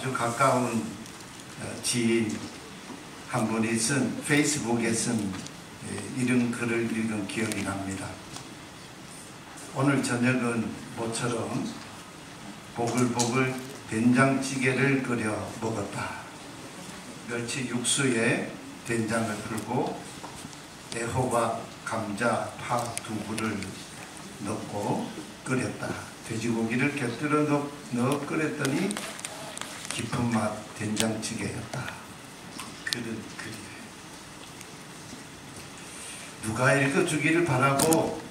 아주 가까운 지인 한 분이 쓴 페이스북에 쓴 이런 글을 읽은 기억이 납니다. 오늘 저녁은 모처럼 보글보글 된장찌개를 끓여 먹었다. 멸치 육수에 된장을 풀고 애호박, 감자, 파, 두부를 넣고 끓였다. 돼지고기를 곁들여 넣어 끓였더니 깊은 맛 된장찌개였다. 글은 글이에요. 누가 읽어주기를 바라고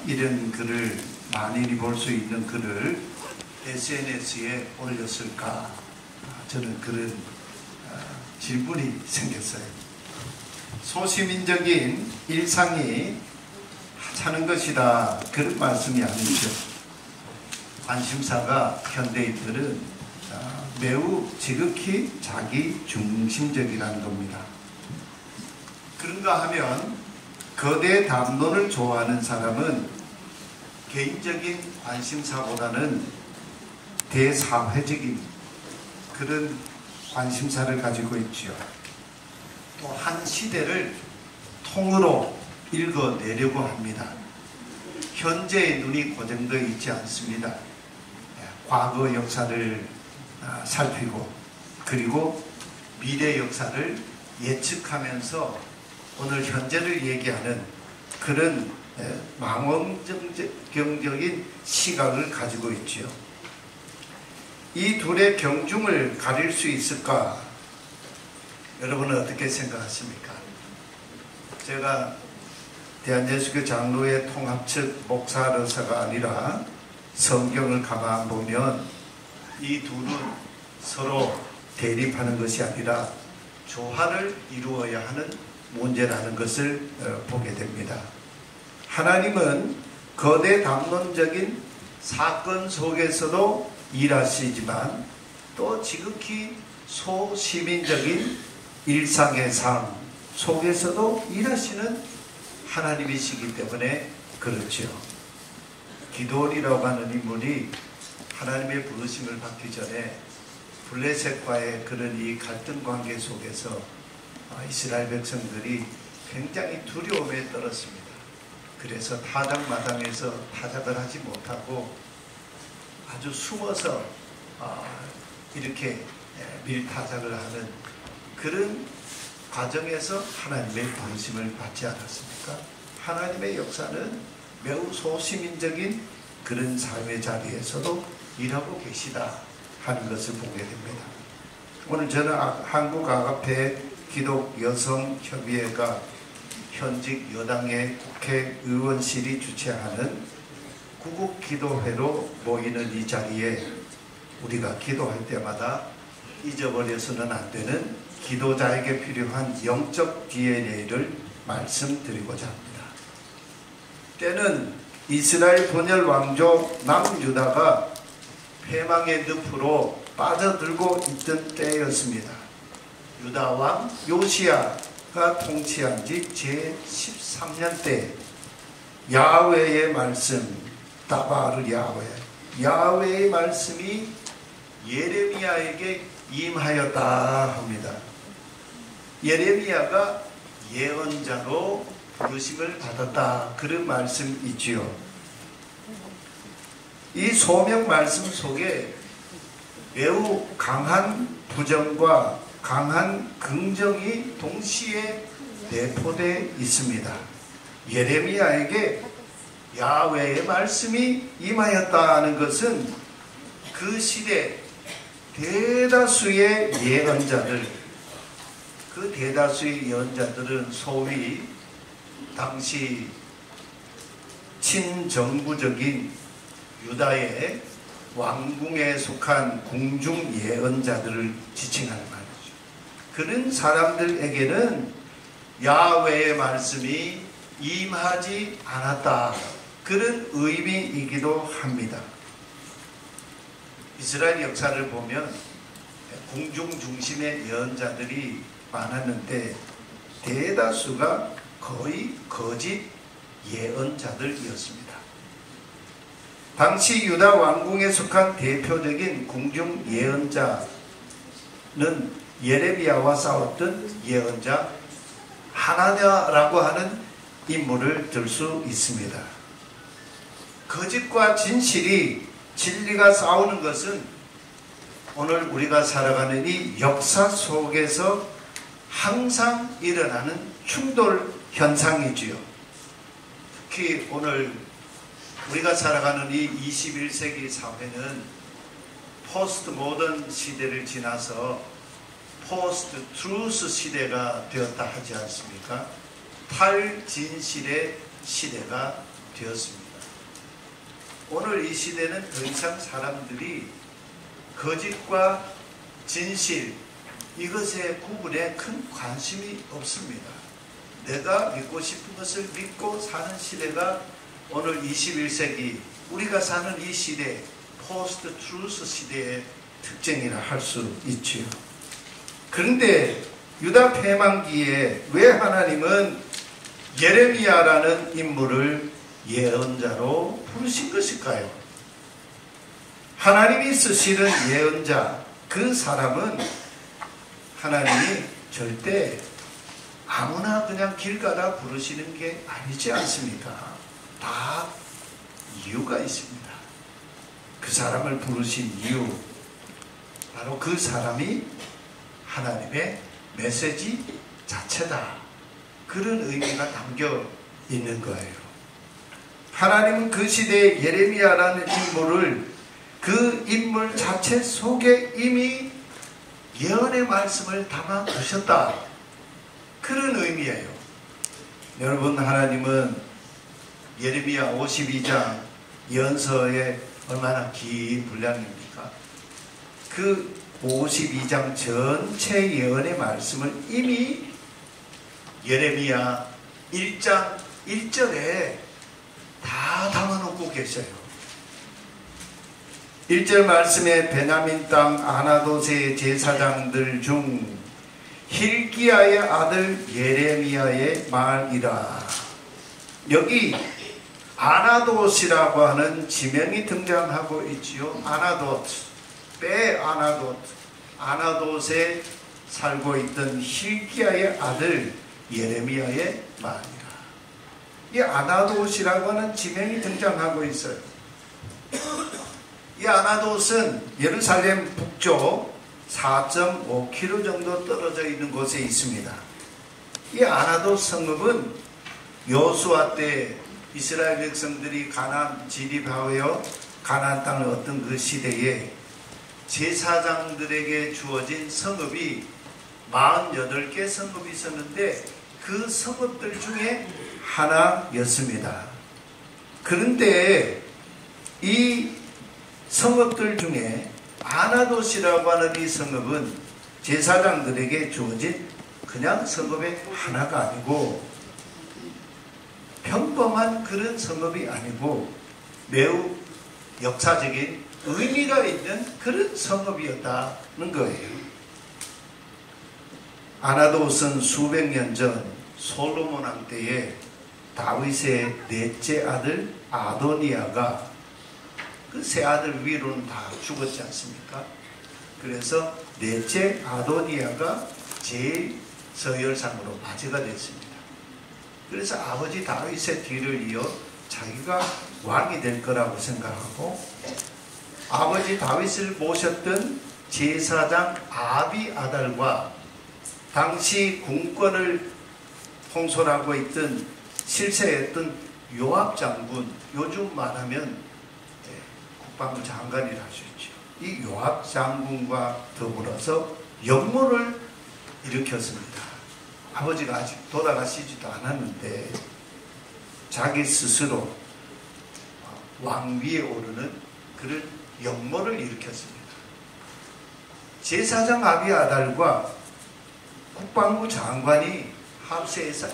이런 글을, 만인이 볼 수 있는 글을 SNS에 올렸을까? 저는 그런 질문이 생겼어요. 소시민적인 일상이 하찮은 것이다, 그런 말씀이 아니죠. 관심사가 현대인들은 매우 지극히 자기 중심적이라는 겁니다. 그런가 하면 거대 담론을 좋아하는 사람은 개인적인 관심사보다는 대사회적인 그런 관심사를 가지고 있지요. 또 한 시대를 통으로 읽어내려고 합니다. 현재의 눈이 고정되어 있지 않습니다. 과거 역사를 살피고 그리고 미래 역사를 예측하면서 오늘 현재를 얘기하는 그런 망원경적인 시각을 가지고 있지요. 이 둘의 경중을 가릴 수 있을까? 여러분은 어떻게 생각하십니까? 제가 대한예수교 장로회 통합 측 목사로서가 아니라 성경을 가만 보면 이 둘은 서로 대립하는 것이 아니라 조화를 이루어야 하는 문제라는 것을 보게 됩니다. 하나님은 거대 담론적인 사건 속에서도 일하시지만 또 지극히 소시민적인 일상의 삶 속에서도 일하시는 하나님이시기 때문에 그렇죠. 기드온이라고 하는 인물이 하나님의 부르심을 받기 전에 블레셋과의 그런 이 갈등 관계 속에서 이스라엘 백성들이 굉장히 두려움에 떨었습니다. 그래서 타작마당에서 타작을 하지 못하고 아주 숨어서 이렇게 밀타작을 하는 그런 과정에서 하나님의 부르심을 받지 않았습니까? 하나님의 역사는 매우 소시민적인 그런 삶의 자리에서도 일하고 계시다 하는 것을 보게 됩니다. 오늘 저는 한국아가페 기독여성협의회가 현직 여당의 국회의원실이 주최하는 구국기도회로 모이는 이 자리에 우리가 기도할 때마다 잊어버려서는 안 되는 기도자에게 필요한 영적 DNA를 말씀드리고자 합니다. 때는 이스라엘 분열 왕족 남유다가 패망의 늪으로 빠져들고 있던 때였습니다. 유다 왕 요시야가 통치한 지 제13년 때 야훼의 말씀, 다바르 야훼의 말씀이 예레미야에게 임하였다 합니다. 예레미야가 예언자로 부르심을 받았다, 그런 말씀이지요. 이 소명 말씀 속에 매우 강한 부정과 강한 긍정이 동시에 내포되어 있습니다. 예레미야에게 야훼의 말씀이 임하였다는 것은 그 시대 대다수의 예언자들, 그 대다수의 예언자들은 소위 당시 친정부적인 유다의 왕궁에 속한 궁중 예언자들을 지칭하는 말이죠. 그런 사람들에게는 야훼의 말씀이 임하지 않았다, 그런 의미이기도 합니다. 이스라엘 역사를 보면 궁중 중심의 예언자들이 많았는데 대다수가 거의 거짓 예언자들이었습니다. 당시 유다 왕궁에 속한 대표적인 궁중 예언자는 예레미야와 싸웠던 예언자 하나냐라고 하는 인물을 들 수 있습니다. 거짓과 진실이 진리가 싸우는 것은 오늘 우리가 살아가는 이 역사 속에서 항상 일어나는 충돌 현상이지요. 특히 오늘 우리가 살아가는 이 21세기 사회는 포스트 모던 시대를 지나서 포스트 트루스 시대가 되었다 하지 않습니까? 탈진실의 시대가 되었습니다. 오늘 이 시대는 더 이상 사람들이 거짓과 진실 이것의 구분에 큰 관심이 없습니다. 내가 믿고 싶은 것을 믿고 사는 시대가 오늘 21세기 우리가 사는 이 시대 포스트 트루스 시대의 특징이라 할 수 있지요. 그런데 유다 패망기에 왜 하나님은 예레미야라는 인물을 예언자로 부르신 것일까요? 하나님이 쓰시는 예언자 그 사람은 하나님이 절대 아무나 그냥 길 가다 부르시는 게 아니지 않습니까? 다 이유가 있습니다. 그 사람을 부르신 이유 바로 그 사람이 하나님의 메시지 자체다. 그런 의미가 담겨 있는 거예요. 하나님은 그 시대에 예레미야라는 인물을 그 인물 자체 속에 이미 예언의 말씀을 담아 두셨다. 그런 의미예요. 여러분, 하나님은 예레미야 52장 예언서에 얼마나 긴 분량입니까? 그 52장 전체 예언의 말씀을 이미 예레미야 1장 1절에 다 담아놓고 계셔요. 1절 말씀에 베냐민 땅 아나돗의 제사장들 중 힐기야의 아들 예레미야의 말이라. 여기 아나돗이라고 하는 지명이 등장하고 있지요. 아나돗, 아나돗에 살고 있던 힐기야의 아들 예레미야의 말이라. 이 아나돗이라고 하는 지명이 등장하고 있어요. 이 아나돗은 예루살렘 북쪽 4.5km 정도 떨어져 있는 곳에 있습니다. 이 아나돗 성읍은 여호수아 때 이스라엘 백성들이 가나안 진입하여 가나안 땅을 얻던 그 시대에 제사장들에게 주어진 성읍이 48개 성읍이 있었는데 그 성읍들 중에 하나였습니다. 그런데 이 성읍들 중에 아나돗이라고 하는 이 성읍은 제사장들에게 주어진 그냥 성읍의 하나가 아니고 평범한 그런 성읍이 아니고 매우 역사적인 의미가 있는 그런 성읍이었다는 거예요. 아나돗은 수백 년 전 솔로몬 왕 때에 다윗의 넷째 아들 아도니아가 그 세 아들 위로는 다 죽었지 않습니까? 그래서 넷째 아도니아가 제일 서열상으로 맞이가 됐습니다. 그래서 아버지 다윗의 뒤를 이어 자기가 왕이 될 거라고 생각하고 아버지 다윗을 모셨던 제사장 아비아달과 당시 군권을 통솔하고 있던 실세했던 요압 장군, 요즘 말하면 국방부 장관이라 할 수 있죠. 이 요압 장군과 더불어서 역모를 일으켰습니다. 아버지가 아직 돌아가시지도 않았는데 자기 스스로 왕위에 오르는 그런 역모를 일으켰습니다. 제사장 아비아달과 국방부 장관이 합세해서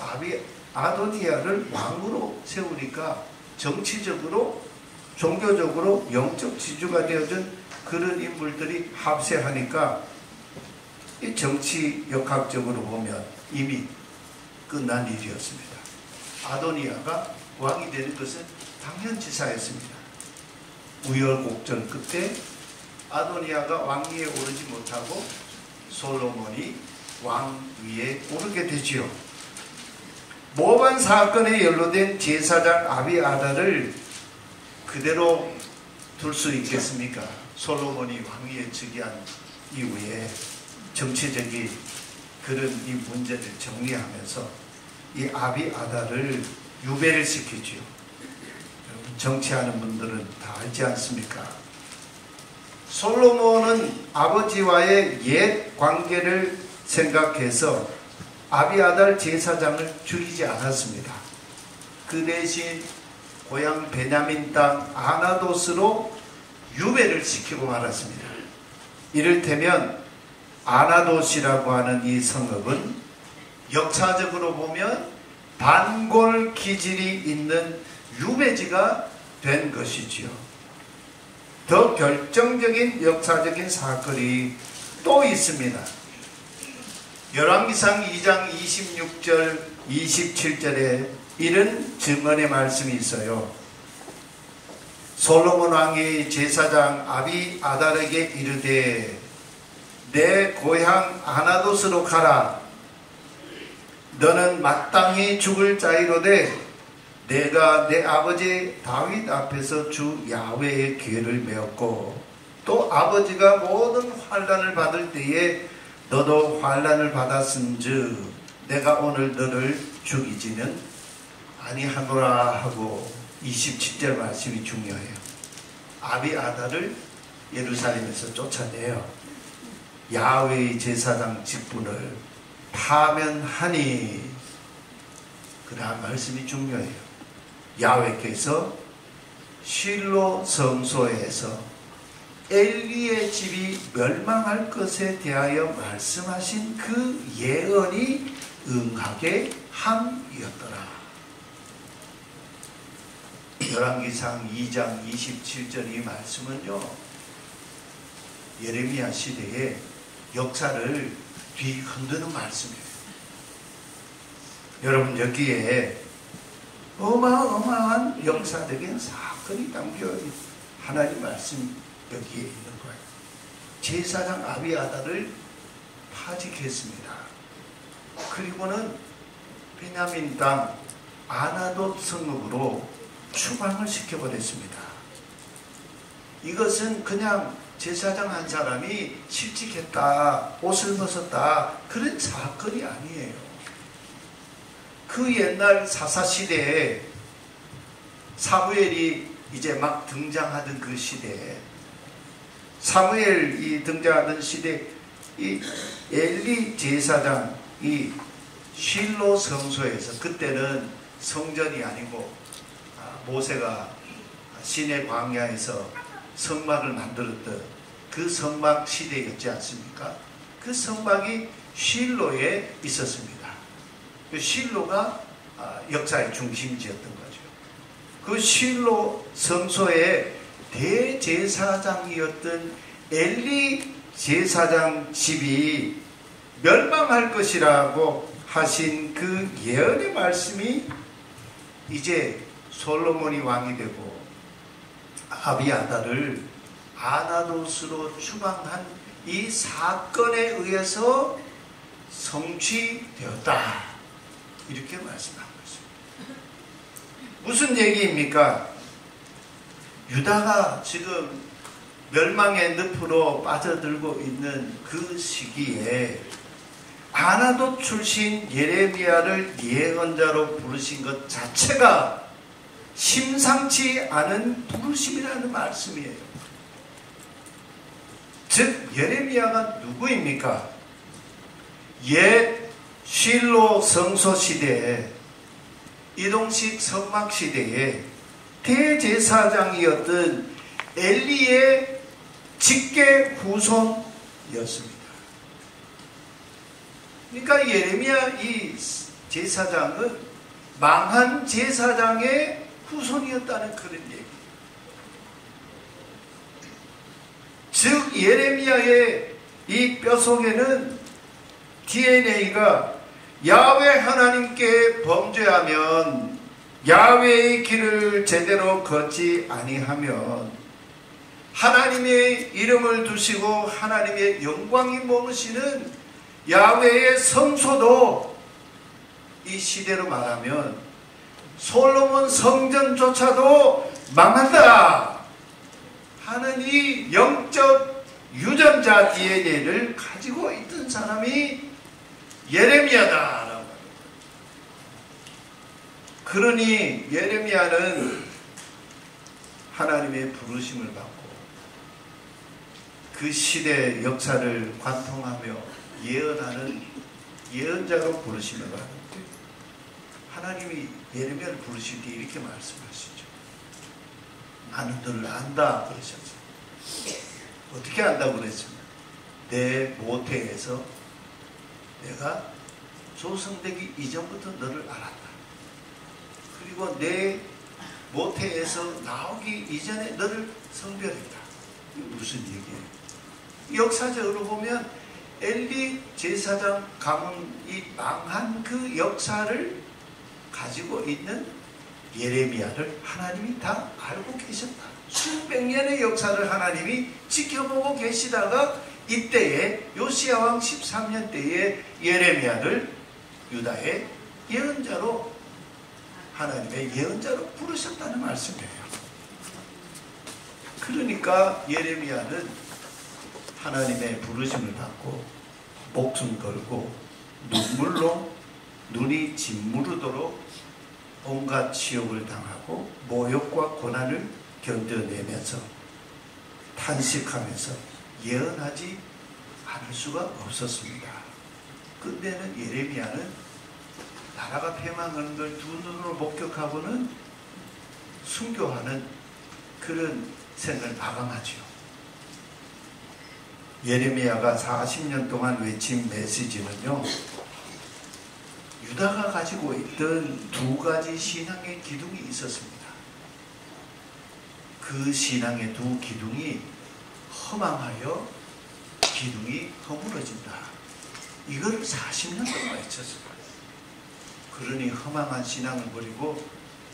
아도니아를 왕으로 세우니까 정치적으로 종교적으로 영적 지주가 되어준 그런 인물들이 합세하니까 이 정치 역학적으로 보면 이미 끝난 일이었습니다. 아도니아가 왕이 되는 것은 당연지사였습니다. 우여곡절 끝에 아도니아가 왕위에 오르지 못하고 솔로몬이 왕위에 오르게 되지요. 모반 사건에 연루된 제사장 아비아달을 그대로 둘 수 있겠습니까? 솔로몬이 왕위에 즉위한 이후에 정치적인 그런 이 문제를 정리하면서 이 아비아달을 유배를 시키지요. 정치하는 분들은 다 알지 않습니까? 솔로몬은 아버지와의 옛 관계를 생각해서 아비아달 제사장을 죽이지 않았습니다. 그 대신 고향 베냐민 땅 아나돗으로 유배를 시키고 말았습니다. 이를테면 아나돗이라고 하는 이 성읍은 역사적으로 보면 반골 기질이 있는 유배지가 된 것이지요. 더 결정적인 역사적인 사건이 또 있습니다. 열왕기상 2장 26절 27절에 이런 증언의 말씀이 있어요. 솔로몬 왕이 제사장 아비아달에게 이르되 내 고향 아나돗으로 가라. 너는 마땅히 죽을 자이로되 내가 내 아버지 다윗 앞에서 주 야훼의 기회를 메었고 또 아버지가 모든 환난을 받을 때에 너도 환난을 받았은즉 내가 오늘 너를 죽이지는 아니하노라 하고 27절 말씀이 중요해요. 아비아달을 예루살렘에서 쫓아내요. 야훼의 제사장 직분을 파면하니 그러한 말씀이 중요해요. 야훼께서 실로 성소에서 엘리의 집이 멸망할 것에 대하여 말씀하신 그 예언이 응하게 함이었더라. 열왕기상 2장 27절 이 말씀은요, 예레미야 시대의 역사를 뒤흔드는 말씀이에요. 여러분, 여기에 어마어마한 역사적인 사건이 담겨 하나님 말씀 여기에 있는 거예요. 제사장 아비아달을 파직했습니다. 그리고는 베냐민 땅 아나돗 성읍으로 추방을 시켜버렸습니다. 이것은 그냥 제사장 한 사람이 실직했다, 옷을 벗었다, 그런 사건이 아니에요. 그 옛날 사사시대에 사무엘이 이제 막 등장하던 그 시대에 사무엘이 등장하던 시대 이 엘리 제사장 이 실로 성소에서 그때는 성전이 아니고 모세가 시내 광야에서 성막을 만들었던 그 성막 시대였지 않습니까? 그 성막이 실로에 있었습니다. 그 실로가 역사의 중심지였던 거죠. 그 실로 성소의 대제사장이었던 엘리 제사장 집이 멸망할 것이라고 하신 그 예언의 말씀이 이제 솔로몬이 왕이 되고 아비아달을 아나돗으로 추방한 이 사건에 의해서 성취되었다. 이렇게 말씀하고 있습니다. 무슨 얘기입니까? 유다가 지금 멸망의 늪으로 빠져들고 있는 그 시기에 아나돗 출신 예레미야를 예언자로 부르신 것 자체가 심상치 않은 부르심이라는 말씀이에요. 즉 예레미야가 누구입니까? 옛 실로 성소 시대에 이동식 성막 시대에 대제사장이었던 엘리의 직계 후손이었습니다. 그러니까 예레미야 이 제사장은 망한 제사장의 후손이었다는 그런 얘기. 즉 예레미야의 이 뼈속에는 DNA가 야훼 하나님께 범죄하면 야훼의 길을 제대로 걷지 아니하면 하나님의 이름을 두시고 하나님의 영광이 머무시는 야훼의 성소도 이 시대로 말하면 솔로몬 성전조차도 망한다 하는 이 영적 유전자 DNA를 가지고 있던 사람이 예레미야다라고 합니다. 그러니 예레미야는 하나님의 부르심을 받고 그 시대의 역사를 관통하며 예언하는 예언자로 부르심을 받는데 하나님이 예레미야를 부르실 때 이렇게 말씀하시죠. 나는 너를 안다 그러셨어요. 어떻게 안다고 그랬습니까? 내 모태에서 내가 조성되기 이전부터 너를 알았다. 그리고 내 모태에서 나오기 이전에 너를 성별했다. 이게 무슨 얘기예요? 역사적으로 보면 엘리 제사장 가문이 망한 그 역사를 가지고 있는 예레미야를 하나님이 다 알고 계셨다. 수백 년의 역사를 하나님이 지켜보고 계시다가 이때에 요시야 왕 13년 때에 예레미야를 유다의 예언자로 하나님의 예언자로 부르셨다는 말씀이에요. 그러니까 예레미야는 하나님의 부르심을 받고 목숨 걸고 눈물로 눈이 짓무르도록 온갖 치욕을 당하고 모욕과 고난을 견뎌내면서 탄식하면서 예언하지 않을 수가 없었습니다. 그때는 예레미야는 나라가 패망하는 걸 두 눈으로 목격하고는 순교하는 그런 생을 마감하죠. 예레미야가 40년 동안 외친 메시지는요, 유다가 가지고 있던 두 가지 신앙의 기둥이 있었습니다. 그 신앙의 두 기둥이 허망하여 기둥이 허물어진다. 이걸 40년 동안 외쳤습니다. 그러니 허망한 신앙을 버리고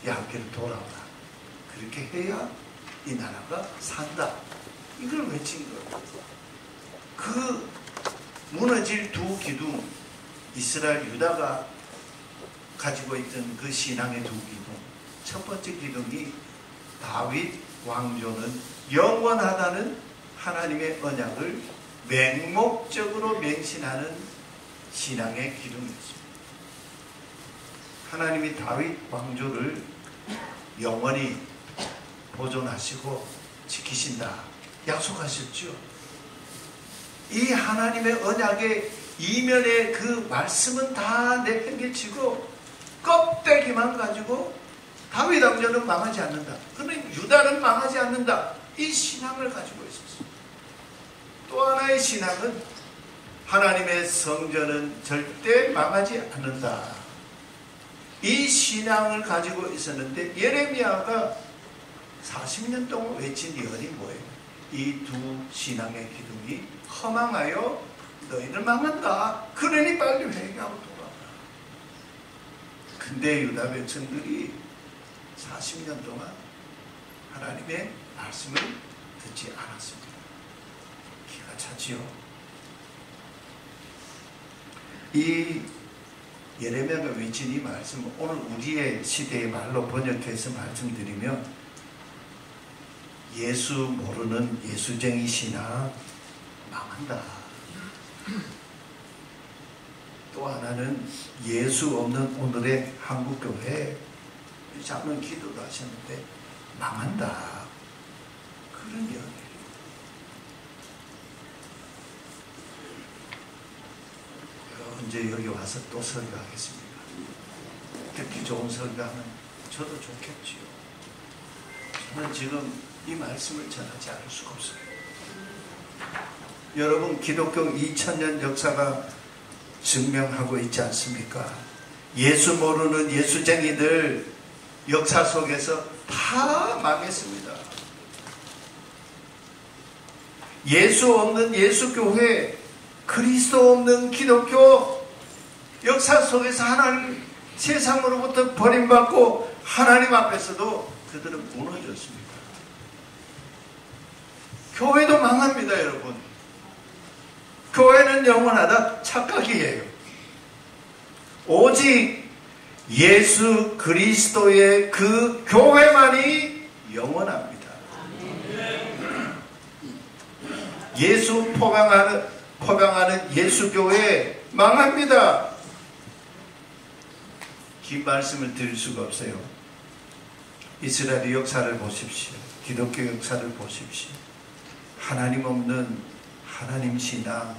양길을 돌아오라. 그렇게 해야 이 나라가 산다. 이걸 외친 거예요. 그 무너질 두 기둥, 이스라엘 유다가 가지고 있던 그 신앙의 두 기둥, 첫 번째 기둥이 다윗 왕조는 영원하다는 하나님의 언약을 맹목적으로 맹신하는 신앙의 기둥이었습니다. 하나님이 다윗 왕조를 영원히 보존하시고 지키신다 약속하셨죠. 이 하나님의 언약의 이면의 그 말씀은 다 내팽개치고 껍데기만 가지고 다윗 왕조는 망하지 않는다. 그러면 유다는 망하지 않는다. 이 신앙을 가지고 있었어요. 또 하나의 신앙은 하나님의 성전은 절대 망하지 않는다. 이 신앙을 가지고 있었는데 예레미야가 40년 동안 외친 예언이 뭐예요? 이 두 신앙의 기둥이 허망하여 너희는 망한다. 그러니 빨리 회개하고 돌아오라. 근데 유다 백성들이 40년 동안 하나님의 말씀을 듣지 않았습니다. 기가 차지요. 이 예레미야가 외친 이 말씀, 오늘 우리의 시대의 말로 번역해서 말씀드리면 예수 모르는 예수쟁이 신앙 망한다. 또 하나는 예수 없는 오늘의 한국교회, 작은 기도도 하셨는데 망한다. 그런 이야기예요. 언제 여기 와서 또 설교하겠습니까? 듣기 좋은 설교하면 저도 좋겠지요. 저는 지금 이 말씀을 전하지 않을 수가 없어요. 여러분, 기독교 2000년 역사가 증명하고 있지 않습니까? 예수 모르는 예수쟁이들 역사 속에서 다 망했습니다. 예수 없는 예수교회, 그리스도 없는 기독교 역사 속에서 하나님 세상으로부터 버림받고 하나님 앞에서도 그들은 무너졌습니다. 교회도 망합니다, 여러분. 교회는 영원하다 착각이에요. 오직 예수 그리스도의 그 교회만이 영원합니다. 예수 포병하는 예수 교회 망합니다. 긴 말씀을 드릴 수가 없어요. 이스라엘의 역사를 보십시오. 기독교 역사를 보십시오. 하나님 없는 하나님 신앙,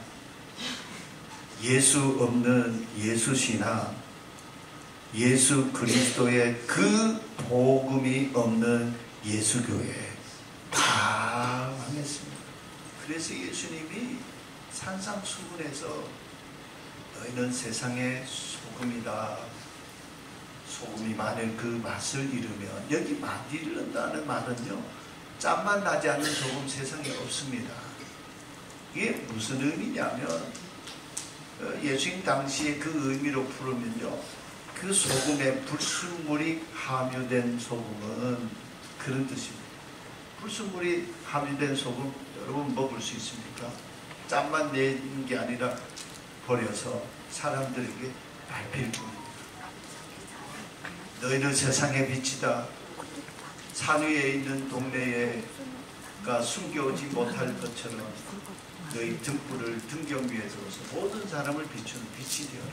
예수 없는 예수 신앙, 예수 그리스도의 그 복음이 없는 예수 교회 다 망했습니다. 그래서 예수님이 산상수훈에서 너희는 세상의 소금이다. 소금이 만일 그 맛을 잃으면, 여기 만들는다는 말은요, 짠맛 나지 않는 소금 세상에 없습니다. 이게 무슨 의미냐면, 예수님 당시에 그 의미로 풀으면요, 그 소금에 불순물이 함유된 소금은 그런 뜻입니다. 불순물이 함유된 소금 여러분 먹을 수 있습니까? 짠만 내는 게 아니라 버려서 사람들에게 밟힐 뿐입니다. 너희는 세상의 빛이다. 산 위에 있는 동네가 숨겨오지 못할 것처럼 너희 등불을 등경 위에 들어서 모든 사람을 비추는 빛이 되어라.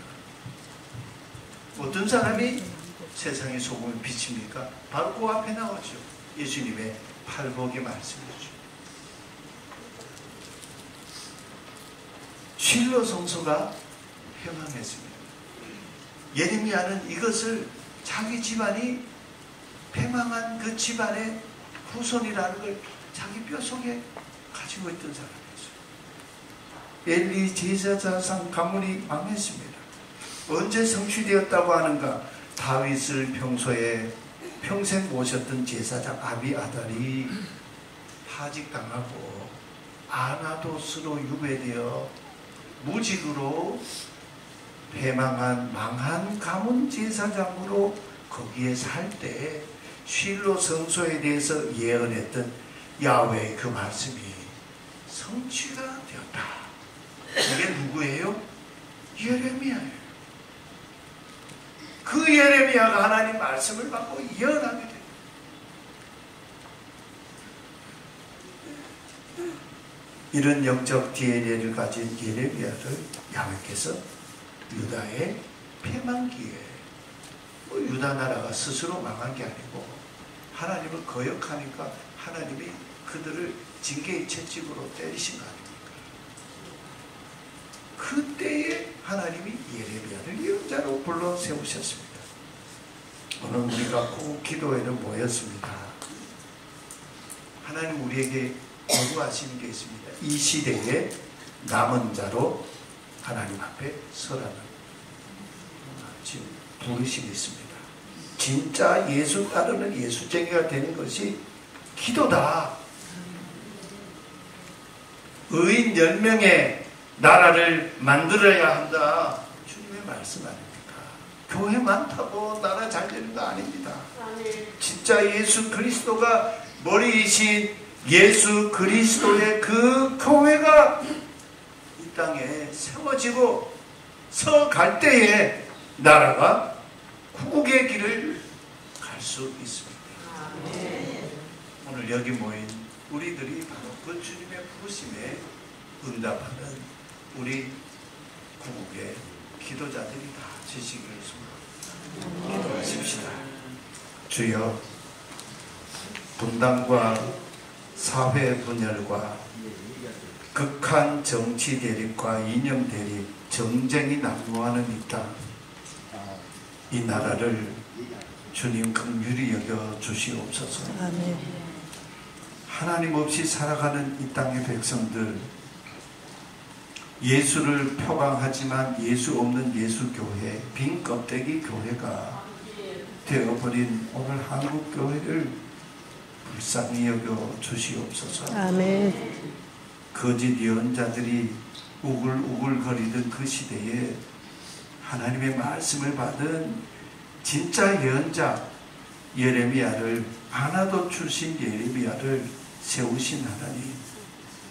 어떤 사람이 세상의 소금을 비칩니까? 바로 그 앞에 나오죠. 예수님의 팔복의 말씀이죠. 실로 성소가 회망했습니다. 예레미야는 이것을 자기 집안이 패망한 그 집안의 후손이라는 걸 자기 뼈속에 가지고 있던 사람이었어요. 엘리 제사장 가문이 망했습니다. 언제 성취되었다고 하는가? 다윗을 평생 모셨던 제사장 아비아달이 파직당하고 아나도스로 유배되어 무직으로 패망한 망한 가문 제사장으로 거기에 살 때 실로 성소에 대해서 예언했던 야훼의 그 말씀이 성취가 되었다. 이게 누구예요? 예레미야예요. 그 예레미야가 하나님 말씀을 받고 예언하게 됩니다. 이런 영적 DNA를 가진 예레미야를 야훼께서 유다의 패망기에, 유다 나라가 스스로 망한 게 아니고 하나님을 거역하니까 하나님이 그들을 징계의 채찍으로 때리신 거 아닙니까? 그때에 하나님이 예레미야를 예언자로 불러 세우셨습니다. 오늘 우리가 꼭 기도회를 모였습니다. 하나님 우리에게 요구하시는 게 있습니다. 이 시대에 남은 자로 하나님 앞에 서라는 지금 부르심이 있습니다. 진짜 예수 따르는 예수쟁이가 되는 것이 기도다. 의인 10명의 나라를 만들어야 한다. 주님의 말씀 아닙니까? 교회 많다고 나라 잘 되는 거 아닙니다. 진짜 예수 그리스도가 머리이신 예수 그리스도의 그 교회가 이 땅에 세워지고 서갈 때에 나라가 구국의 길을 갈 수 있습니다. 오늘 여기 모인 우리들이 바로 그 주님의 부르심에 응답하는 우리 구국의 기도자들이 다 되시기를 소원합니다. 기도하십시다. 주여, 분당과 사회 분열과 극한 정치 대립과 이념 대립, 정쟁이 난무하는 이 땅, 이 나라를 주님 긍휼히 여겨 주시옵소서. 아멘. 하나님 없이 살아가는 이 땅의 백성들, 예수를 표방하지만 예수 없는 예수교회, 빈 껍데기 교회가 되어버린 오늘 한국교회를 불쌍히 여겨 주시옵소서. 아멘. 거짓 예언자들이 우글우글거리던 그 시대에 하나님의 말씀을 받은 진짜 예언자 예레미야를, 아나도 출신 예레미야를 세우신 하나님,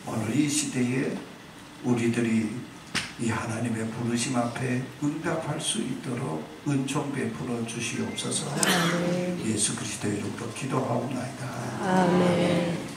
오늘 이 시대에 우리들이 이 하나님의 부르심 앞에 응답할 수 있도록 은총 베풀어 주시옵소서. 아멘. 예수 그리스도의 이름으로 기도하옵나이다. 아멘.